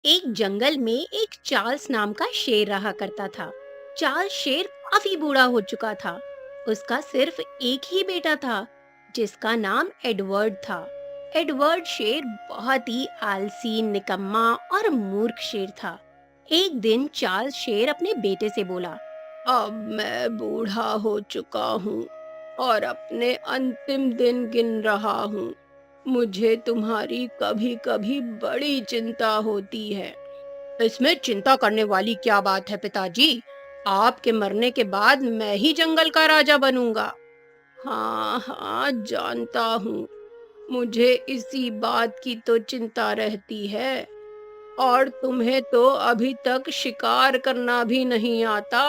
एक जंगल में एक चार्ल्स नाम का शेर रहा करता था। चार्ल्स शेर काफी बूढ़ा हो चुका था। उसका सिर्फ एक ही बेटा था, जिसका नाम एडवर्ड था। एडवर्ड शेर बहुत ही आलसी, निकम्मा और मूर्ख शेर था। एक दिन चार्ल्स शेर अपने बेटे से बोला, अब मैं बूढ़ा हो चुका हूँ और अपने अंतिम दिन गिन रहा हूँ। मुझे तुम्हारी कभी-कभी बड़ी चिंता होती है। इसमें चिंता करने वाली क्या बात है पिताजी? आपके मरने के बाद मैं ही जंगल का राजा बनूंगा। हाँ हाँ, जानता हूँ। मुझे इसी बात की तो चिंता रहती है। और तुम्हें तो अभी तक शिकार करना भी नहीं आता।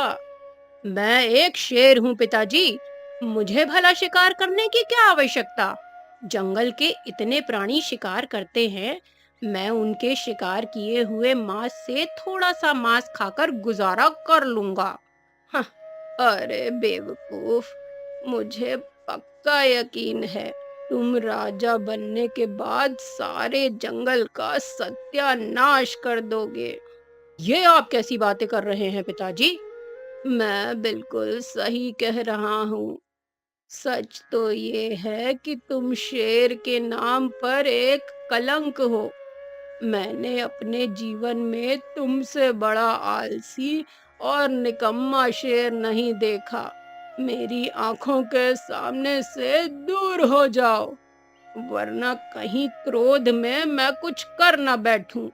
मैं एक शेर हूँ पिताजी। मुझे भला शिकार करने की क्या आवश्यकता? जंगल के इतने प्राणी शिकार करते हैं। मैं उनके शिकार किए हुए मांस से थोड़ा सा मांस खाकर गुजारा कर लूंगा। हाँ, अरे बेवकूफ, मुझे पक्का यकीन है तुम राजा बनने के बाद सारे जंगल का सत्यानाश कर दोगे। ये आप कैसी बातें कर रहे हैं पिताजी? मैं बिल्कुल सही कह रहा हूँ। सच तो ये है कि तुम शेर के नाम पर एक कलंक हो। मैंने अपने जीवन में तुमसे बड़ा आलसी और निकम्मा शेर नहीं देखा। मेरी आंखों के सामने से दूर हो जाओ, वरना कहीं क्रोध में मैं कुछ कर न बैठूं।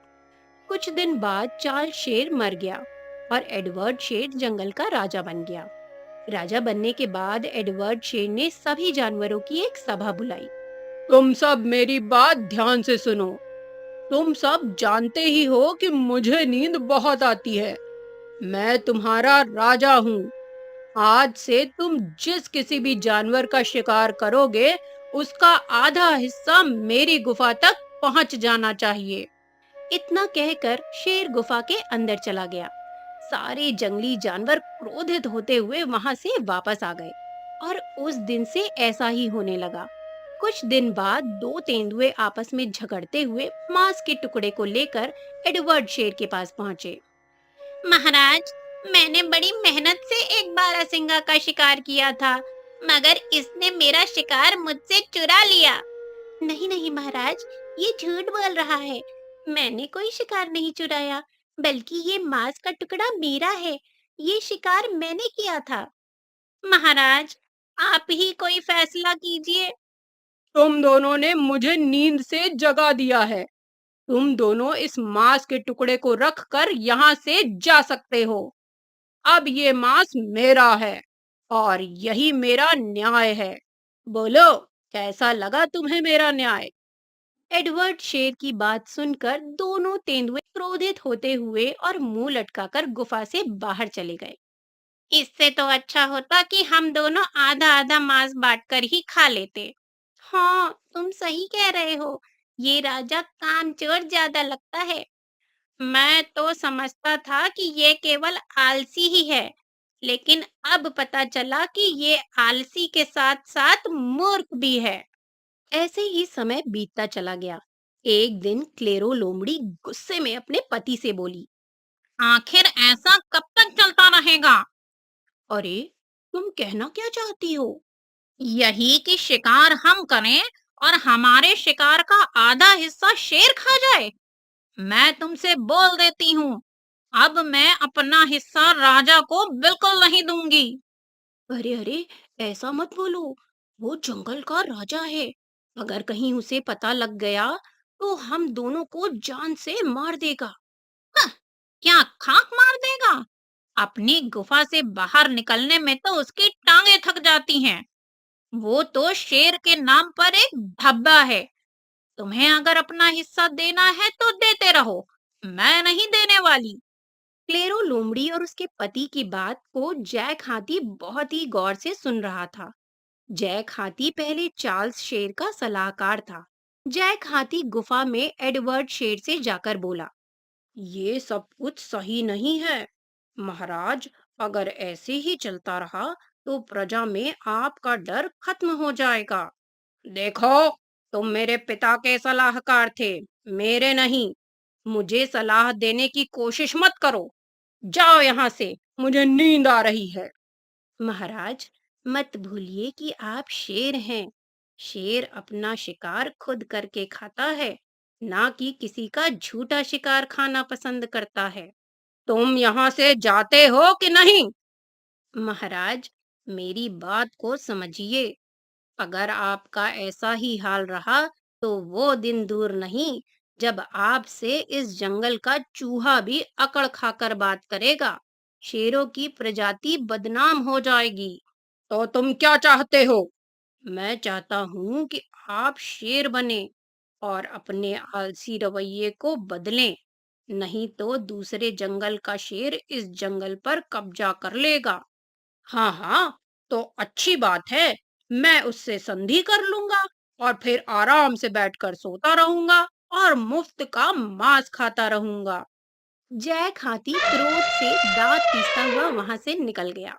कुछ दिन बाद चार्ल्स शेर मर गया और एडवर्ड शेर जंगल का राजा बन गया। राजा बनने के बाद एडवर्ड शेर ने सभी जानवरों की एक सभा बुलाई। तुम सब मेरी बात ध्यान से सुनो। तुम सब जानते ही हो कि मुझे नींद बहुत आती है। मैं तुम्हारा राजा हूँ। आज से तुम जिस किसी भी जानवर का शिकार करोगे, उसका आधा हिस्सा मेरी गुफा तक पहुंच जाना चाहिए। इतना कहकर शेर गुफा के अंदर चला गया। सारे जंगली जानवर क्रोधित होते हुए वहां से वापस आ गए और उस दिन से ऐसा ही होने लगा। कुछ दिन बाद दो तेंदुए आपस में झगड़ते हुए मांस के टुकड़े को लेकर एडवर्ड शेर के पास पहुंचे। महाराज, मैंने बड़ी मेहनत से एक बारहसिंगा का शिकार किया था, मगर इसने मेरा शिकार मुझसे चुरा लिया। नहीं नहीं महाराज, ये झूठ बोल रहा है। मैंने कोई शिकार नहीं चुराया, बल्कि ये मांस का टुकड़ा मेरा है। ये शिकार मैंने किया था। महाराज, आप ही कोई फैसला कीजिए। तुम दोनों ने मुझे नींद से जगा दिया है। तुम दोनों इस मांस के टुकड़े को रख कर यहाँ से जा सकते हो। अब ये मांस मेरा है और यही मेरा न्याय है। बोलो, कैसा लगा तुम्हें मेरा न्याय? एडवर्ड शेर की बात सुनकर दोनों तेंदुए क्रोधित होते हुए और मुंह लटकाकर गुफा से बाहर चले गए। इससे तो अच्छा होता कि हम दोनों आधा आधा मांस बांटकर ही खा लेते। हाँ, तुम सही कह रहे हो। ये राजा कामचोर ज्यादा लगता है। मैं तो समझता था कि ये केवल आलसी ही है, लेकिन अब पता चला कि ये आलसी के साथ साथ मूर्ख भी है। ऐसे ही समय बीतता चला गया। एक दिन क्लेरो लोमड़ी गुस्से में अपने पति से बोली, आखिर ऐसा कब तक चलता रहेगा? अरे, तुम कहना क्या चाहती हो? यही कि शिकार हम करें और हमारे शिकार का आधा हिस्सा शेर खा जाए। मैं तुमसे बोल देती हूँ, अब मैं अपना हिस्सा राजा को बिल्कुल नहीं दूंगी। अरे अरे, ऐसा मत बोलो। वो जंगल का राजा है। अगर कहीं उसे पता लग गया तो हम दोनों को जान से मार देगा। हाँ, क्या खाक मार देगा? अपनी गुफा से बाहर निकलने में तो उसकी टांगे थक जाती हैं। वो तो शेर के नाम पर एक धब्बा है। तुम्हें अगर अपना हिस्सा देना है तो देते रहो, मैं नहीं देने वाली। क्लेरो लोमड़ी और उसके पति की बात को जैक हाथी बहुत ही गौर से सुन रहा था। जैक हाथी पहले चार्ल्स शेर का सलाहकार था। जैक हाथी गुफा में एडवर्ड शेर से जाकर बोला, ये सब कुछ सही नहीं है। महाराज, अगर ऐसे ही चलता रहा तो प्रजा में आपका डर खत्म हो जाएगा। देखो, तुम मेरे पिता के सलाहकार थे, मेरे नहीं। मुझे सलाह देने की कोशिश मत करो। जाओ यहाँ से, मुझे नींद आ रही है। महाराज, मत भूलिए कि आप शेर हैं। शेर अपना शिकार खुद करके खाता है, ना कि किसी का झूठा शिकार खाना पसंद करता है। तुम यहाँ से जाते हो कि नहीं? महाराज, मेरी बात को समझिए। अगर आपका ऐसा ही हाल रहा तो वो दिन दूर नहीं जब आपसे इस जंगल का चूहा भी अकड़ खाकर बात करेगा। शेरों की प्रजाति बदनाम हो जाएगी। तो तुम क्या चाहते हो? मैं चाहता हूँ कि आप शेर बने और अपने आलसी रवैये को बदलें, नहीं तो दूसरे जंगल का शेर इस जंगल पर कब्जा कर लेगा। हाँ हाँ, तो अच्छी बात है। मैं उससे संधि कर लूंगा और फिर आराम से बैठकर सोता रहूंगा और मुफ्त का मांस खाता रहूंगा। जैक हाथी क्रोध से दांत पीसता हुआ वहां से निकल गया।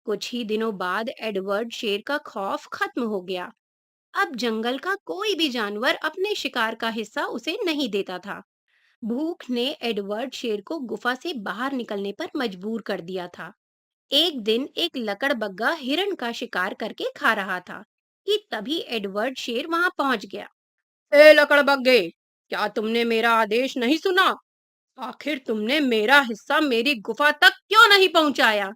कुछ ही दिनों बाद एडवर्ड शेर का खौफ खत्म हो गया। अब जंगल का कोई भी जानवर अपने शिकार का हिस्सा उसे नहीं देता था। भूख ने एडवर्ड शेर को गुफा से बाहर निकलने पर मजबूर कर दिया था। एक दिन एक लकड़बग्गा हिरण का शिकार करके खा रहा था कि तभी एडवर्ड शेर वहां पहुंच गया। ए लकड़बग्गे, क्या तुमने मेरा आदेश नहीं सुना? आखिर तुमने मेरा हिस्सा मेरी गुफा तक क्यों नहीं पहुंचाया?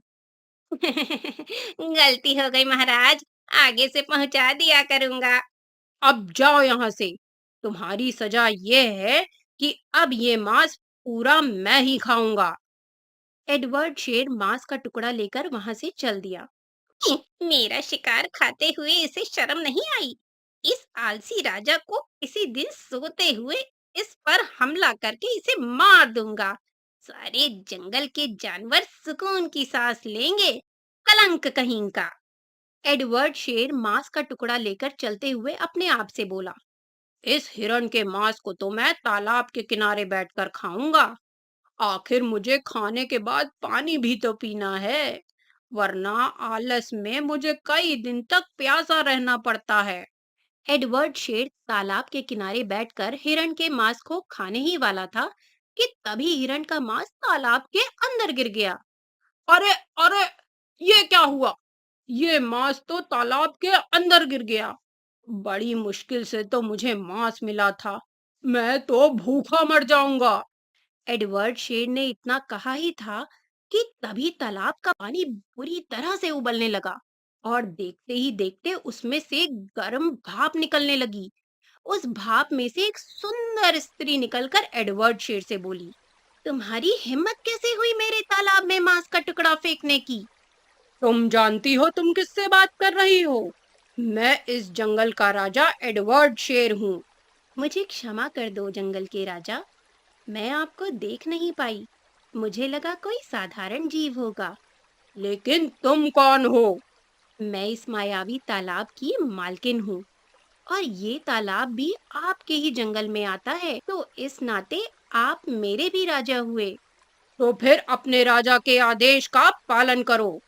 गलती हो गई महाराज, आगे से पहुंचा दिया करूंगा। अब जाओ यहाँ से। तुम्हारी सजा ये है कि अब ये मांस पूरा मैं ही खाऊंगा। एडवर्ड शेर मांस का टुकड़ा लेकर वहां से चल दिया। मेरा शिकार खाते हुए इसे शर्म नहीं आई। इस आलसी राजा को किसी दिन सोते हुए इस पर हमला करके इसे मार दूंगा। सारे जंगल के जानवर सुकून की सांस लेंगे। कलंक कहीं का। एडवर्ड शेर मांस का टुकड़ा लेकर चलते हुए अपने आप से बोला, इस हिरण के मांस को तो मैं तालाब के किनारे बैठकर खाऊंगा। आखिर मुझे खाने के बाद पानी भी तो पीना है, वरना आलस में मुझे कई दिन तक प्यासा रहना पड़ता है। एडवर्ड शेर तालाब के किनारे बैठकर हिरण के मांस को खाने ही वाला था कि तभी हिरण का मांस तालाब के अंदर गिर गया। अरे अरे, ये क्या हुआ? ये मांस तो तालाब के अंदर गिर गया। बड़ी मुश्किल से तो मुझे मांस मिला था। मैं तो भूखा मर जाऊंगा। एडवर्ड शेर ने इतना कहा ही था कि तभी तालाब का पानी बुरी तरह से उबलने लगा और देखते ही देखते उसमें से गर्म भाप निकलने लगी। उस भाप में से एक सुंदर स्त्री निकलकर एडवर्ड शेर से बोली, तुम्हारी हिम्मत कैसे हुई मेरे तालाब में मांस का टुकड़ा फेंकने की? तुम जानती हो तुम किससे बात कर रही हो? मैं इस जंगल का राजा एडवर्ड शेर हूँ। मुझे क्षमा कर दो जंगल के राजा, मैं आपको देख नहीं पाई। मुझे लगा कोई साधारण जीव होगा। लेकिन तुम कौन हो? मैं इस मायावी तालाब की मालकिन हूँ और ये तालाब भी आपके ही जंगल में आता है, तो इस नाते आप मेरे भी राजा हुए। तो फिर अपने राजा के आदेश का पालन करो।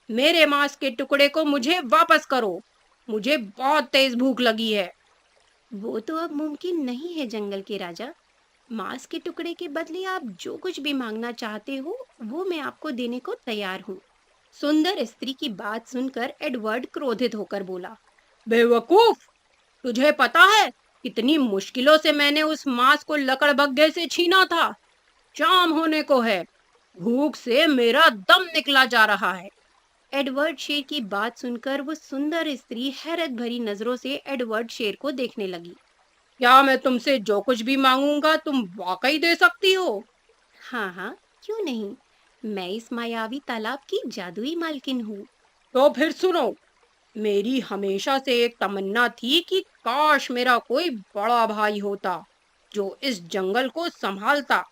मेरे मांस के टुकड़े को मुझे वापस करो। मुझे बहुत तेज भूख लगी है। वो तो अब मुमकिन नहीं है जंगल के राजा। मांस के टुकड़े के बदले आप जो कुछ भी मांगना चाहते हो वो मैं आपको देने को तैयार हूँ। सुंदर स्त्री की बात सुनकर एडवर्ड क्रोधित होकर बोला, बेवकूफ, तुझे पता है कितनी मुश्किलों से मैंने उस मांस को लकड़बग्घे से छीना था। शाम होने को है, भूख से मेरा दम निकला जा रहा है। एडवर्ड शेर की बात सुनकर वो सुंदर स्त्री हैरत भरी नजरों से एडवर्ड शेर को देखने लगी। क्या मैं तुमसे जो कुछ भी मांगूंगा तुम वाकई दे सकती हो? हाँ हाँ, क्यों नहीं। मैं इस मायावी तालाब की जादुई मालकिन हूँ। तो फिर सुनो, मेरी हमेशा से एक तमन्ना थी कि काश मेरा कोई बड़ा भाई होता जो इस जंगल को संभालता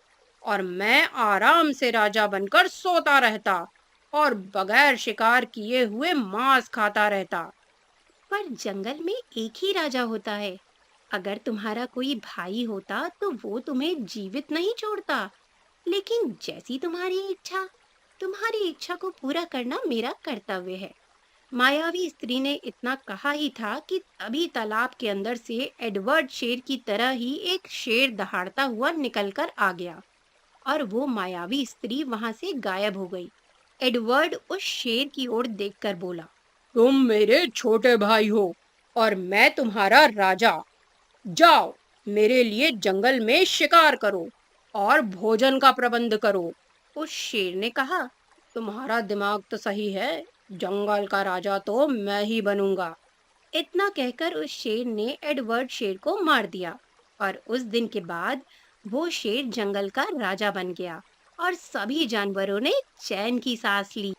और मैं आराम से राजा बनकर सोता रहता और बगैर शिकार किए हुए मांस खाता रहता। पर जंगल में एक ही राजा होता है। अगर तुम्हारा कोई भाई होता तो वो तुम्हें जीवित नहीं छोड़ता। लेकिन जैसी तुम्हारी इच्छा को पूरा करना मेरा कर्तव्य है। मायावी स्त्री ने इतना कहा ही था कि तभी तालाब के अंदर से एडवर्ड शेर की तरह ही एक शेर दहाड़ता हुआ निकलकर आ गया और वो मायावी स्त्री वहां से गायब हो गई। एडवर्ड उस शेर की ओर देखकर बोला, तुम मेरे छोटे भाई हो और मैं तुम्हारा राजा। जाओ, मेरे लिए जंगल में शिकार करो और भोजन का प्रबंध करो। उस शेर ने कहा, तुम्हारा दिमाग तो सही है, जंगल का राजा तो मैं ही बनूंगा। इतना कहकर उस शेर ने एडवर्ड शेर को मार दिया और उस दिन के बाद वो शेर जंगल का राजा बन गया और सभी जानवरों ने चैन की सांस ली।